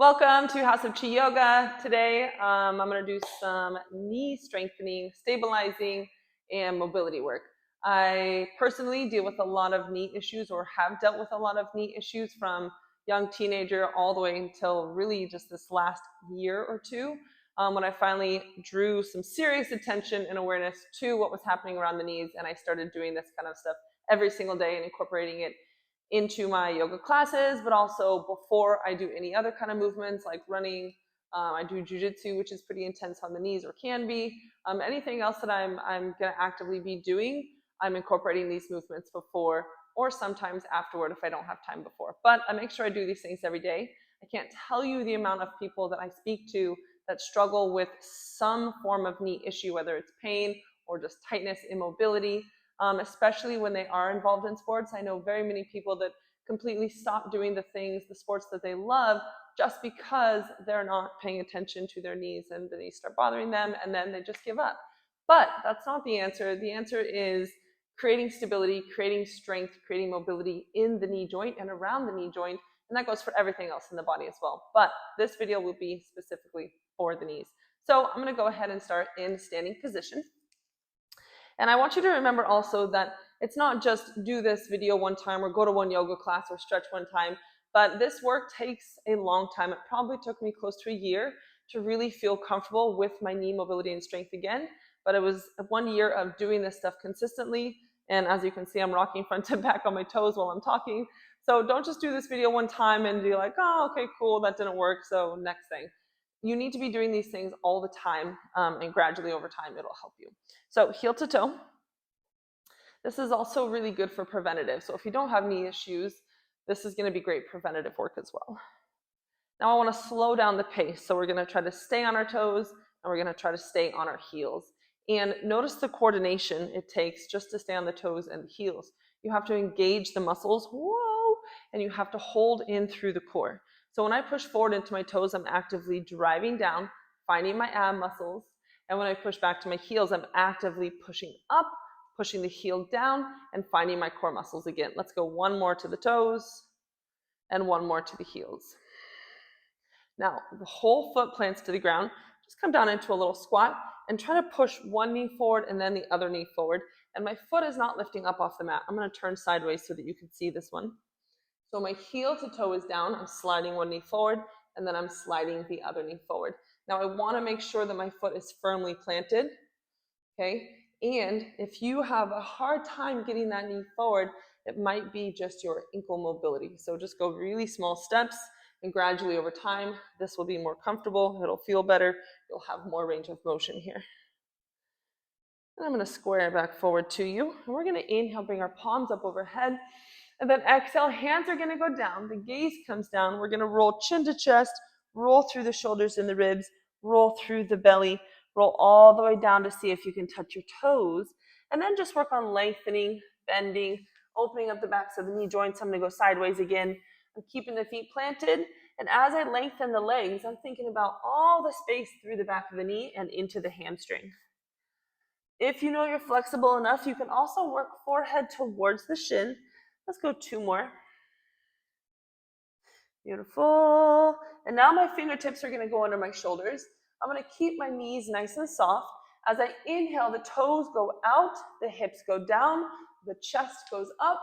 Welcome to House of Chi Yoga. Today, I'm going to do some knee strengthening, stabilizing, and mobility work. I personally deal with a lot of knee issues or have dealt with a lot of knee issues from young teenager all the way until really just this last year or two, when I finally drew some serious attention and awareness to what was happening around the knees, and I started doing this kind of stuff every single day and incorporating it into my yoga classes, but also before I do any other kind of movements like running. I do jujitsu, which is pretty intense on the knees, or can be. Anything else that I'm going to actively be doing, I'm incorporating these movements before or sometimes afterward if I don't have time before. But I make sure I do these things every day. I can't tell you the amount of people that I speak to that struggle with some form of knee issue, whether it's pain or just tightness, immobility. Especially when they are involved in sports. I know very many people that completely stop doing the sports that they love, just because they're not paying attention to their knees and the knees start bothering them, and then they just give up. But that's not the answer. The answer is creating stability, creating strength, creating mobility in the knee joint and around the knee joint, and that goes for everything else in the body as well. But this video will be specifically for the knees. So I'm going to go ahead and start in standing position. And I want you to remember also that it's not just do this video one time or go to one yoga class or stretch one time, but this work takes a long time. It probably took me close to a year to really feel comfortable with my knee mobility and strength again. But it was 1 year of doing this stuff consistently. And as you can see, I'm rocking front to back on my toes while I'm talking. So don't just do this video one time and be like, oh, okay, cool, that didn't work, so next thing. You need to be doing these things all the time, and gradually over time, it'll help you. So heel to toe. This is also really good for preventative. So if you don't have knee issues, this is going to be great preventative work as well. Now I want to slow down the pace. So we're going to try to stay on our toes and we're going to try to stay on our heels. And notice the coordination it takes just to stay on the toes and the heels. You have to engage the muscles, whoa, and you have to hold in through the core. So when I push forward into my toes, I'm actively driving down, finding my ab muscles. And when I push back to my heels, I'm actively pushing up, pushing the heel down, and finding my core muscles again. Let's go one more to the toes and one more to the heels. Now, the whole foot plants to the ground. Just come down into a little squat and try to push one knee forward and then the other knee forward. And my foot is not lifting up off the mat. I'm going to turn sideways so that you can see this one. So my heel to toe is down. I'm sliding one knee forward and then I'm sliding the other knee forward. Now I want to make sure that my foot is firmly planted. Okay. And if you have a hard time getting that knee forward, it might be just your ankle mobility. So just go really small steps, and gradually over time, this will be more comfortable. It'll feel better. You'll have more range of motion here. And I'm going to square back forward to you. And we're going to inhale, bring our palms up overhead. And then exhale, hands are going to go down. The gaze comes down. We're going to roll chin to chest, roll through the shoulders and the ribs, roll through the belly, roll all the way down to see if you can touch your toes. And then just work on lengthening, bending, opening up the backs of the knee joints. I'm going to go sideways again. I'm keeping the feet planted. And as I lengthen the legs, I'm thinking about all the space through the back of the knee and into the hamstring. If you know you're flexible enough, you can also work forehead towards the shin. Let's go 2 more. Beautiful. And now my fingertips are going to go under my shoulders. I'm going to keep my knees nice and soft. As I inhale, the toes go out, the hips go down, the chest goes up.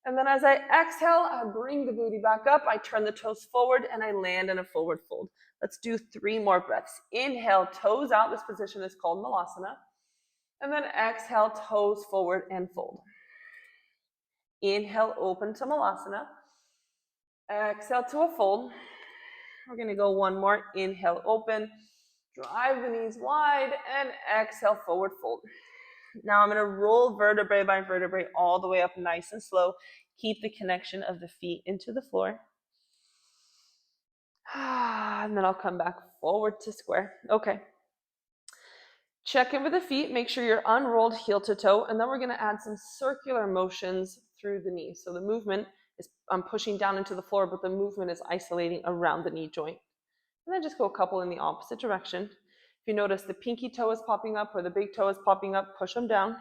And then as I exhale, I bring the booty back up. I turn the toes forward and I land in a forward fold. Let's do 3 more breaths. Inhale, toes out. This position is called Malasana. And then exhale, toes forward and fold. Inhale, open to Malasana. Exhale to a fold. We're going to go 1 more. Inhale, open. Drive the knees wide and exhale, forward fold. Now I'm going to roll vertebrae by vertebrae all the way up nice and slow. Keep the connection of the feet into the floor. And then I'll come back forward to square. Okay. Check in with the feet. Make sure you're unrolled heel to toe. And then we're going to add some circular motions through the knee. So the movement is, I'm pushing down into the floor, but the movement is isolating around the knee joint. And then just go a couple in the opposite direction. If you notice the pinky toe is popping up or the big toe is popping up, push them down.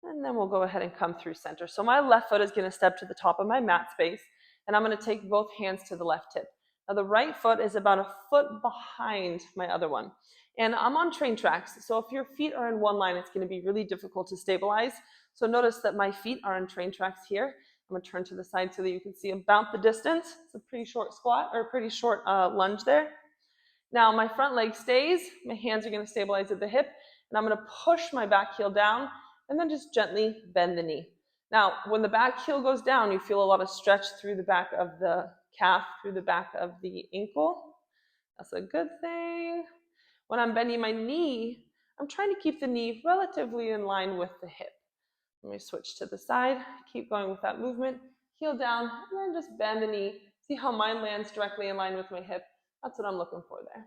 And then we'll go ahead and come through center. So my left foot is going to step to the top of my mat space, and I'm going to take both hands to the left hip. Now the right foot is about a foot behind my other one. And I'm on train tracks, so if your feet are in one line, it's going to be really difficult to stabilize. So notice that my feet are on train tracks here. I'm going to turn to the side so that you can see about the distance. It's a pretty short squat, or a pretty short lunge there. Now my front leg stays, my hands are going to stabilize at the hip, and I'm going to push my back heel down and then just gently bend the knee. Now, when the back heel goes down, you feel a lot of stretch through the back of the calf, through the back of the ankle. That's a good thing. When I'm bending my knee, I'm trying to keep the knee relatively in line with the hip. Let me switch to the side, keep going with that movement, heel down, and then just bend the knee. See how mine lands directly in line with my hip? That's what I'm looking for there.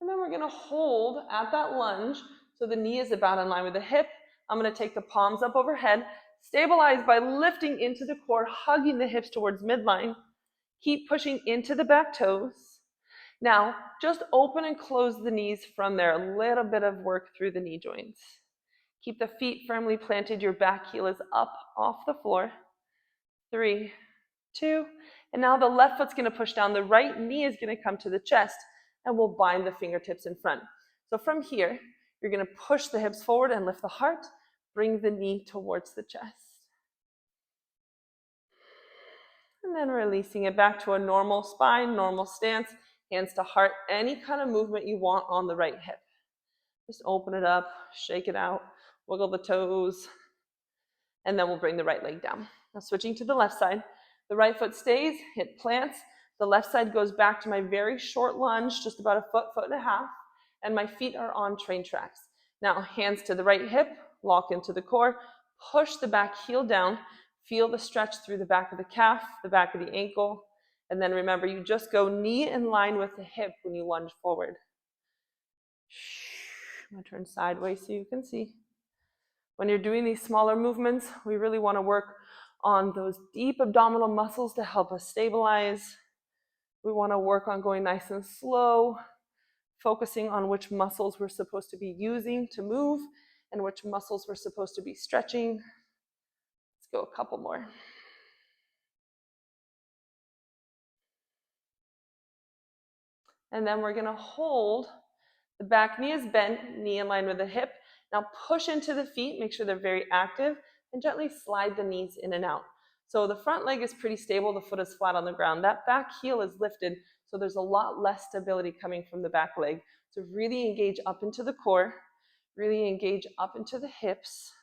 And then we're going to hold at that lunge so the knee is about in line with the hip. I'm going to take the palms up overhead, stabilize by lifting into the core, hugging the hips towards midline. Keep pushing into the back toes. Now, just open and close the knees from there. A little bit of work through the knee joints. Keep the feet firmly planted. Your back heel is up off the floor. 3, 2, and now the left foot's going to push down. The right knee is going to come to the chest, and we'll bind the fingertips in front. So from here, you're going to push the hips forward and lift the heart. Bring the knee towards the chest. And then releasing it back to a normal spine, normal stance, hands to heart, any kind of movement you want on the right hip. Just open it up, shake it out, wiggle the toes, and then we'll bring the right leg down. Now switching to the left side, the right foot stays, hip plants, the left side goes back to my very short lunge, just about a foot, foot and a half, and my feet are on train tracks. Now hands to the right hip, lock into the core, push the back heel down, feel the stretch through the back of the calf, the back of the ankle, and then remember, you just go knee in line with the hip when you lunge forward. I'm going to turn sideways so you can see. When you're doing these smaller movements, we really want to work on those deep abdominal muscles to help us stabilize. We want to work on going nice and slow, focusing on which muscles we're supposed to be using to move and which muscles we're supposed to be stretching. Let's go a couple more. And then we're going to hold. The back knee is bent, knee in line with the hip. Now push into the feet, make sure they're very active, and gently slide the knees in and out. So the front leg is pretty stable, the foot is flat on the ground. That back heel is lifted, so there's a lot less stability coming from the back leg. So really engage up into the core, really engage up into the hips.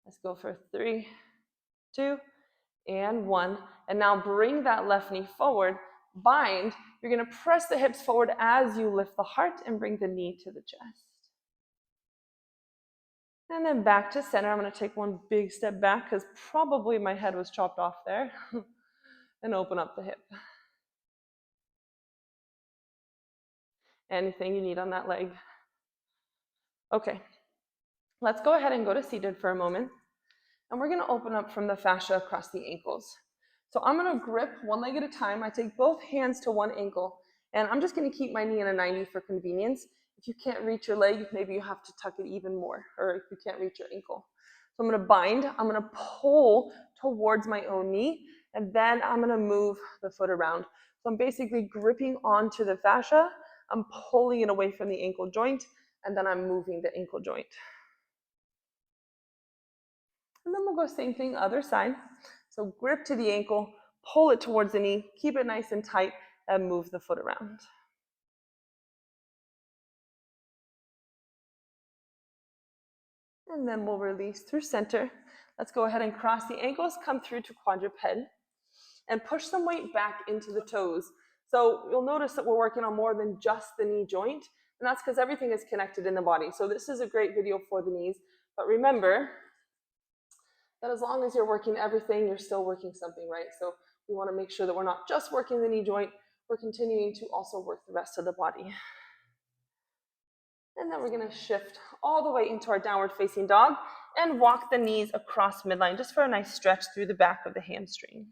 Let's go for 3, 2, and 1. And now bring that left knee forward, bind. You're going to press the hips forward as you lift the heart and bring the knee to the chest. And then back to center. I'm going to take one big step back because probably my head was chopped off there. And open up the hip. Anything you need on that leg. Okay, let's go ahead and go to seated for a moment. And we're going to open up from the fascia across the ankles. So I'm going to grip one leg at a time. I take both hands to one ankle, and I'm just going to keep my knee in a 90 for convenience. If you can't reach your leg, maybe you have to tuck it even more, or if you can't reach your ankle. So I'm going to bind, I'm going to pull towards my own knee, and then I'm going to move the foot around. So I'm basically gripping onto the fascia, I'm pulling it away from the ankle joint, and then I'm moving the ankle joint. And then we'll go same thing, other side. So grip to the ankle, pull it towards the knee, keep it nice and tight, and move the foot around. And then we'll release through center. Let's go ahead and cross the ankles, come through to quadruped, and push some weight back into the toes. So you'll notice that we're working on more than just the knee joint, and that's because everything is connected in the body. So this is a great video for the knees, but remember that as long as you're working everything, you're still working something, right? So we want to make sure that we're not just working the knee joint, we're continuing to also work the rest of the body. And then we're going to shift all the way into our downward facing dog and walk the knees across midline just for a nice stretch through the back of the hamstring.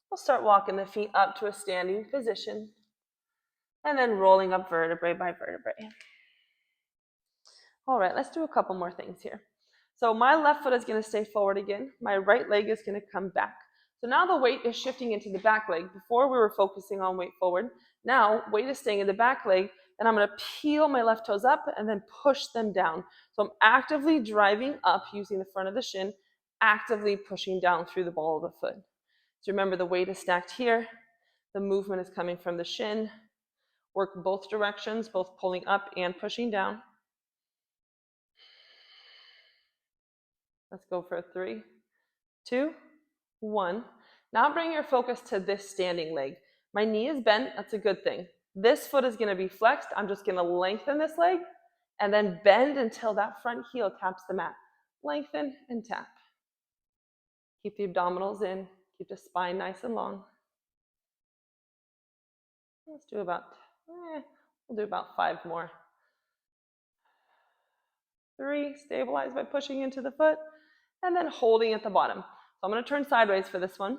We'll start walking the feet up to a standing position and then rolling up vertebrae by vertebrae. All right, let's do a couple more things here. So my left foot is going to stay forward again. My right leg is going to come back. So now the weight is shifting into the back leg. Before we were focusing on weight forward. Now weight is staying in the back leg, and I'm going to peel my left toes up and then push them down. So I'm actively driving up using the front of the shin, actively pushing down through the ball of the foot. So remember, the weight is stacked here. The movement is coming from the shin. Work both directions, both pulling up and pushing down. Let's go for 3, 2, 1. Now bring your focus to this standing leg. My knee is bent, that's a good thing. This foot is going to be flexed. I'm just going to lengthen this leg and then bend until that front heel taps the mat. Lengthen and tap. Keep the abdominals in. Keep the spine nice and long. Let's do about, we'll do about 5 more. 3, stabilize by pushing into the foot and then holding at the bottom. So I'm going to turn sideways for this one.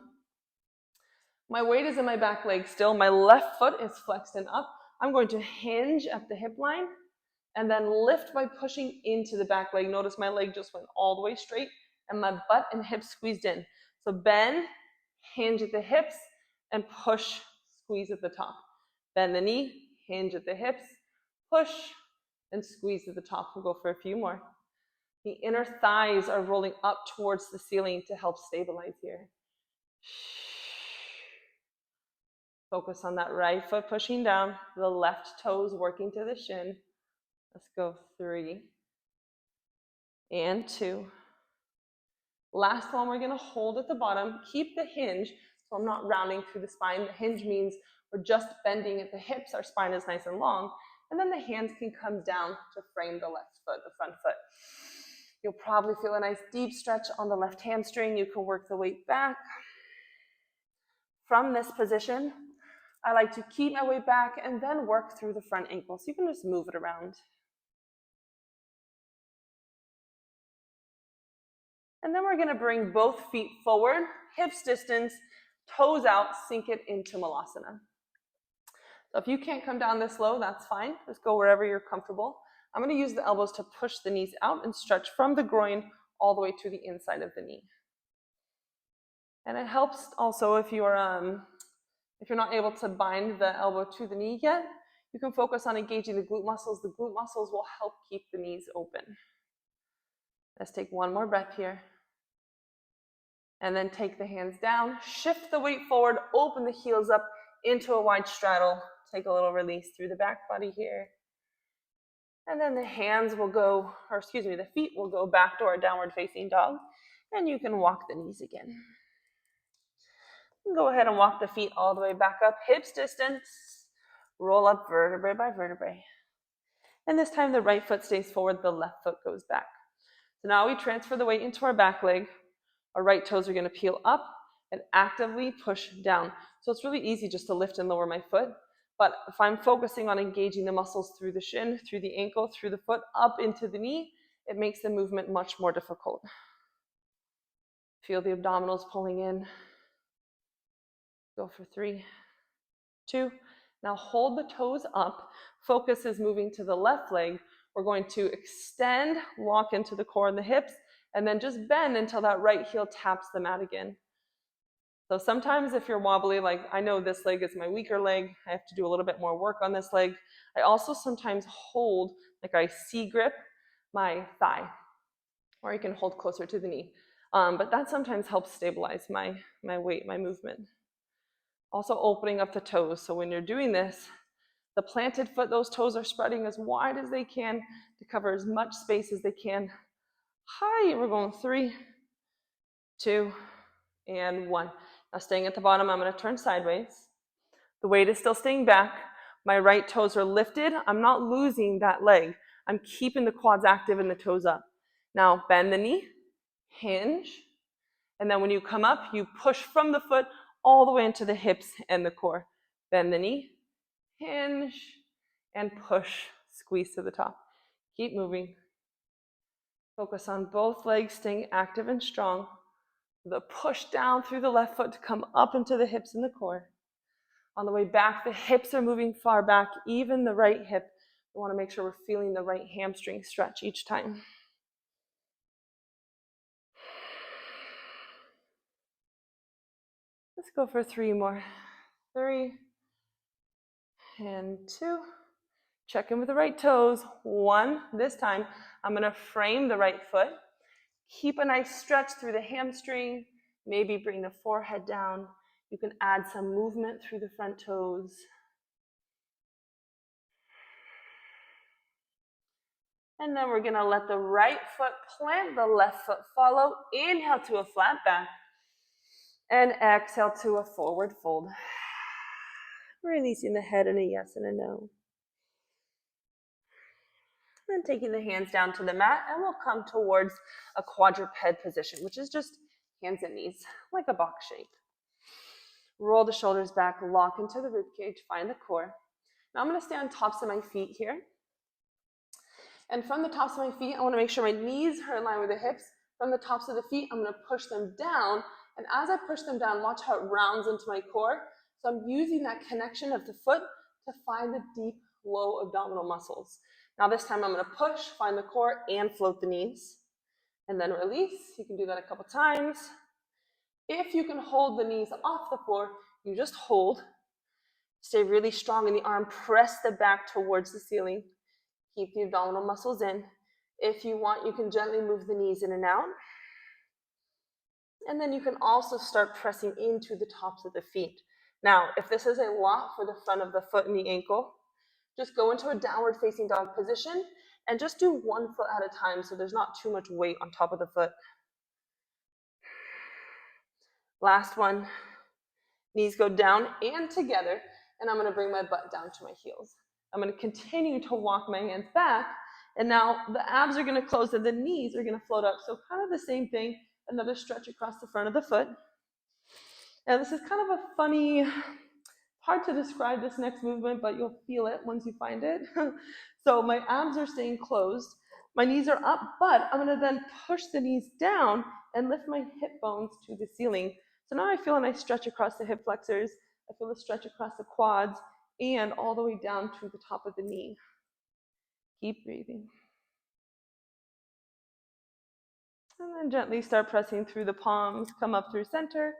My weight is in my back leg still. My left foot is flexed and up. I'm going to hinge at the hip line and then lift by pushing into the back leg. Notice my leg just went all the way straight and my butt and hips squeezed in. So bend, hinge at the hips, and push, squeeze at the top. Bend the knee, hinge at the hips, push, and squeeze at the top. We'll go for a few more. The inner thighs are rolling up towards the ceiling to help stabilize here. Focus on that right foot pushing down, the left toes working to the shin. Let's go 3 and 2. Last one, we're going to hold at the bottom. Keep the hinge, so I'm not rounding through the spine. The hinge means we're just bending at the hips. Our spine is nice and long. And then the hands can come down to frame the left foot, the front foot. You'll probably feel a nice deep stretch on the left hamstring. You can work the weight back. From this position, I like to keep my weight back and then work through the front ankle. So you can just move it around. And then we're going to bring both feet forward, hips distance, toes out, sink it into Malasana. So if you can't come down this low, that's fine. Just go wherever you're comfortable. I'm going to use the elbows to push the knees out and stretch from the groin all the way to the inside of the knee. And it helps also if you're not able to bind the elbow to the knee yet, you can focus on engaging the glute muscles. The glute muscles will help keep the knees open. Let's take one more breath here. And then take the hands down, shift the weight forward, open the heels up into a wide straddle. Take a little release through the back body here. And then the hands will go, the feet will go back to our downward facing dog. And you can walk the knees again. Go ahead and walk the feet all the way back up, hips distance. Roll up vertebrae by vertebrae. And this time the right foot stays forward, the left foot goes back. So now we transfer the weight into our back leg. Our right toes are going to peel up and actively push down. So it's really easy just to lift and lower my foot. But if I'm focusing on engaging the muscles through the shin, through the ankle, through the foot, up into the knee, it makes the movement much more difficult. Feel the abdominals pulling in. Go for 3, 2. Now hold the toes up. Focus is moving to the left leg. We're going to extend, walk into the core and the hips, and then just bend until that right heel taps the mat again. So sometimes if you're wobbly, like I know this leg is my weaker leg, I have to do a little bit more work on this leg. I also sometimes hold, like I C-grip my thigh, or you can hold closer to the knee. But that sometimes helps stabilize my weight, my movement. Also opening up the toes. So when you're doing this, the planted foot, those toes are spreading as wide as they can to cover as much space as they can. High, we're going 3, 2, and 1. Now staying at the bottom, I'm going to turn sideways. The weight is still staying back. My right toes are lifted. I'm not losing that leg. I'm keeping the quads active and the toes up. Now bend the knee, hinge, and then when you come up, you push from the foot all the way into the hips and the core. Bend the knee, hinge, and push, squeeze to the top. Keep moving. Focus on both legs staying active and strong. The push down through the left foot to come up into the hips and the core. On the way back, the hips are moving far back, even the right hip. We want to make sure we're feeling the right hamstring stretch each time. Let's go for 3 more. 3 and 2. Check in with the right toes. 1. This time, I'm going to frame the right foot. Keep a nice stretch through the hamstring. Maybe bring the forehead down. You can add some movement through the front toes. And then we're going to let the right foot plant, the left foot follow. Inhale to a flat back. And exhale to a forward fold. Releasing the head in a yes and a no. And taking the hands down to the mat, and we'll come towards a quadruped position, which is just hands and knees, like a box shape. Roll the shoulders back, lock into the rib cage, find the core. Now I'm going to stay on tops of my feet here. And from the tops of my feet, I want to make sure my knees are in line with the hips. From the tops of the feet, I'm going to push them down. And as I push them down, watch how it rounds into my core. So I'm using that connection of the foot to find the deep, low abdominal muscles. Now this time I'm going to push, find the core, and float the knees. And then release. You can do that a couple times. If you can hold the knees off the floor, you just hold. Stay really strong in the arm. Press the back towards the ceiling. Keep the abdominal muscles in. If you want, you can gently move the knees in and out. And then you can also start pressing into the tops of the feet. Now, if this is a lot for the front of the foot and the ankle, just go into a downward facing dog position and just do 1 foot at a time so there's not too much weight on top of the foot. Last one. Knees go down and together, and I'm going to bring my butt down to my heels. I'm going to continue to walk my hands back, and now the abs are going to close and the knees are going to float up. So kind of the same thing, another stretch across the front of the foot. Now this is kind of a funny, hard to describe this next movement, but you'll feel it once you find it. So my abs are staying closed, my knees are up, but I'm going to then push the knees down and lift my hip bones to the ceiling. So now I feel a nice stretch across the hip flexors, I feel a stretch across the quads, and all the way down to the top of the knee. Keep breathing. And then gently start pressing through the palms, come up through center,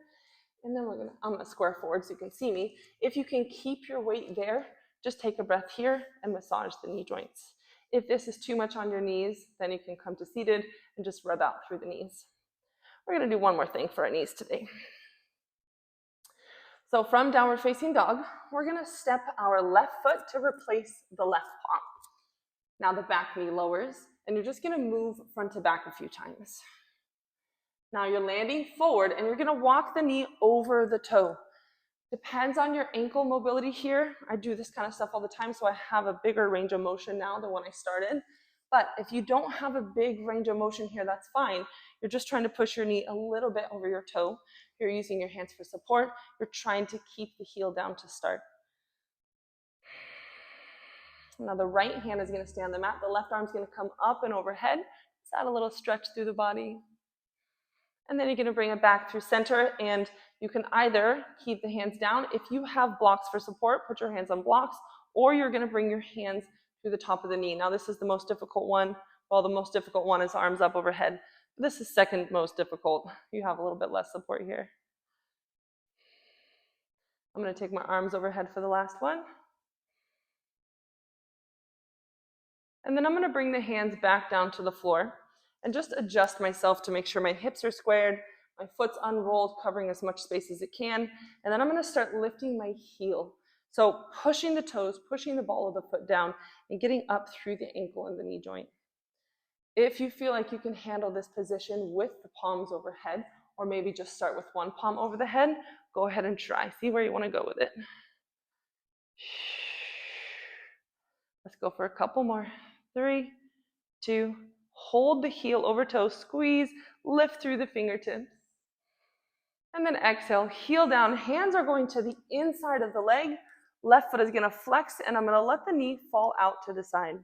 and then I'm gonna square forward so you can see me. If you can keep your weight there, just take a breath here and massage the knee joints. If this is too much on your knees, then you can come to seated and just rub out through the knees. We're gonna do one more thing for our knees today. So from downward facing dog, we're gonna step our left foot to replace the left palm. Now the back knee lowers, and you're just gonna move front to back a few times. Now you're landing forward, and you're gonna walk the knee over the toe. Depends on your ankle mobility here. I do this kind of stuff all the time, so I have a bigger range of motion now than when I started. But if you don't have a big range of motion here, that's fine. You're just trying to push your knee a little bit over your toe. You're using your hands for support. You're trying to keep the heel down to start. Now the right hand is going to stay on the mat. The left arm is going to come up and overhead. Just add a little stretch through the body. And then you're going to bring it back through center, and you can either keep the hands down. If you have blocks for support, put your hands on blocks, or you're going to bring your hands through the top of the knee. Now this is the most difficult one. Well, the most difficult one is arms up overhead. This is second most difficult. You have a little bit less support here. I'm going to take my arms overhead for the last one. And then I'm going to bring the hands back down to the floor and just adjust myself to make sure my hips are squared, my foot's unrolled, covering as much space as it can. And then I'm going to start lifting my heel. So pushing the toes, pushing the ball of the foot down, and getting up through the ankle and the knee joint. If you feel like you can handle this position with the palms overhead, or maybe just start with one palm over the head, go ahead and try. See where you want to go with it. Let's go for a couple more. 3, 2, hold the heel over toe, squeeze, lift through the fingertips. And then exhale, heel down. Hands are going to the inside of the leg. Left foot is going to flex, and I'm going to let the knee fall out to the side.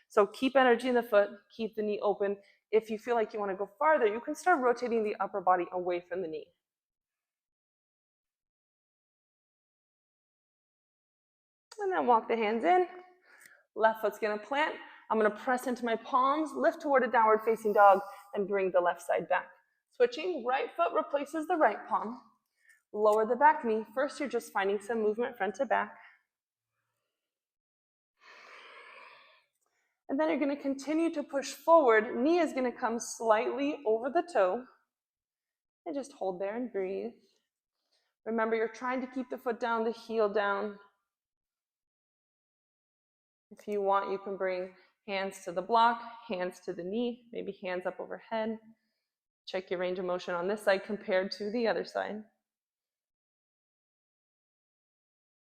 So keep energy in the foot, keep the knee open. If you feel like you want to go farther, you can start rotating the upper body away from the knee. And then walk the hands in. Left foot's going to plant. I'm going to press into my palms, lift toward a downward facing dog, and bring the left side back. Switching, right foot replaces the right palm. Lower the back knee. First, you're just finding some movement front to back. And then you're going to continue to push forward. Knee is going to come slightly over the toe. And just hold there and breathe. Remember, you're trying to keep the foot down, the heel down. If you want, you can bring hands to the block, hands to the knee, maybe hands up overhead. Check your range of motion on this side compared to the other side.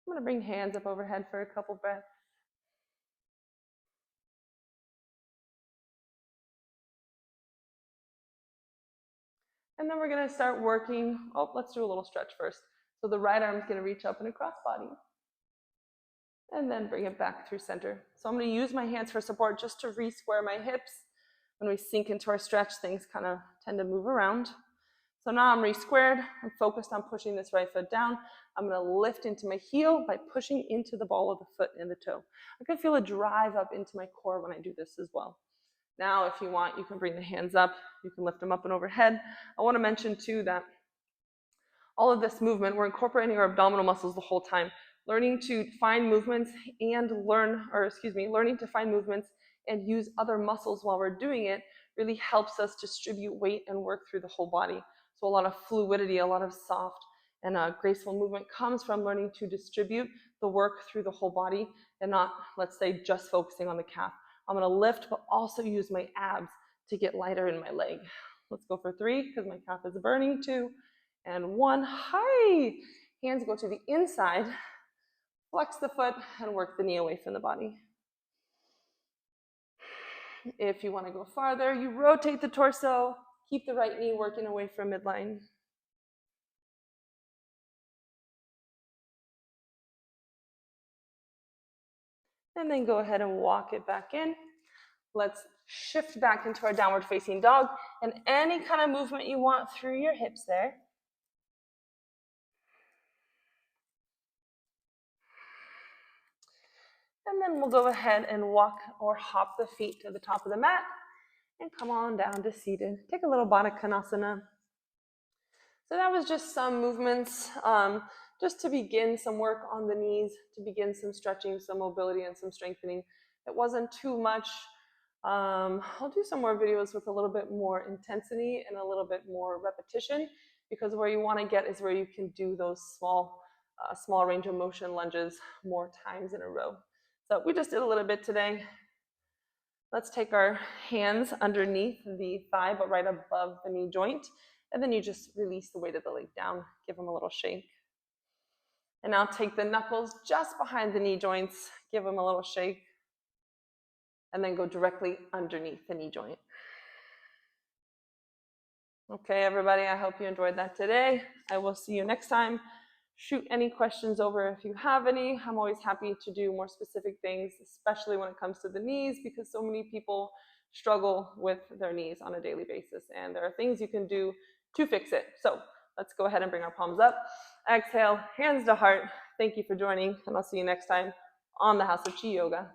I'm going to bring hands up overhead for a couple breaths. And then we're going to start working. Oh, let's do a little stretch first. So the right arm is going to reach up in a cross body. And then bring it back through center. So I'm going to use my hands for support just to re-square my hips. When we sink into our stretch, things kind of tend to move around. So now I'm re-squared. I'm focused on pushing this right foot down. I'm going to lift into my heel by pushing into the ball of the foot and the toe. I can feel a drive up into my core when I do this as well. Now, if you want, you can bring the hands up. You can lift them up and overhead. I want to mention too that all of this movement, we're incorporating our abdominal muscles the whole time. Learning to find movements and learning to find movements and use other muscles while we're doing it really helps us distribute weight and work through the whole body. So a lot of fluidity, a lot of soft and graceful movement comes from learning to distribute the work through the whole body and not, let's say, just focusing on the calf. I'm going to lift, but also use my abs to get lighter in my leg. Let's go for 3 because my calf is burning. 2 and 1. Hi! Hands go to the inside. Flex the foot and work the knee away from the body. If you want to go farther, you rotate the torso, keep the right knee working away from midline. And then go ahead and walk it back in. Let's shift back into our downward facing dog and any kind of movement you want through your hips there. And then we'll go ahead and walk or hop the feet to the top of the mat and come on down to seated. Take a little Baddha Konasana. So that was just some movements, just to begin some work on the knees, to begin some stretching, some mobility, and some strengthening. It wasn't too much. I'll do some more videos with a little bit more intensity and a little bit more repetition, because where you want to get is where you can do those small range of motion lunges more times in a row. So we just did a little bit today. Let's take our hands underneath the thigh, but right above the knee joint. And then you just release the weight of the leg down. Give them a little shake. And now take the knuckles just behind the knee joints. Give them a little shake. And then go directly underneath the knee joint. Okay, everybody, I hope you enjoyed that today. I will see you next time. Shoot any questions over if you have any. I'm always happy to do more specific things, especially when it comes to the knees, because so many people struggle with their knees on a daily basis, and there are things you can do to fix it. So let's go ahead and bring our palms up. Exhale, hands to heart. Thank you for joining, and I'll see you next time on the House of Chi Yoga.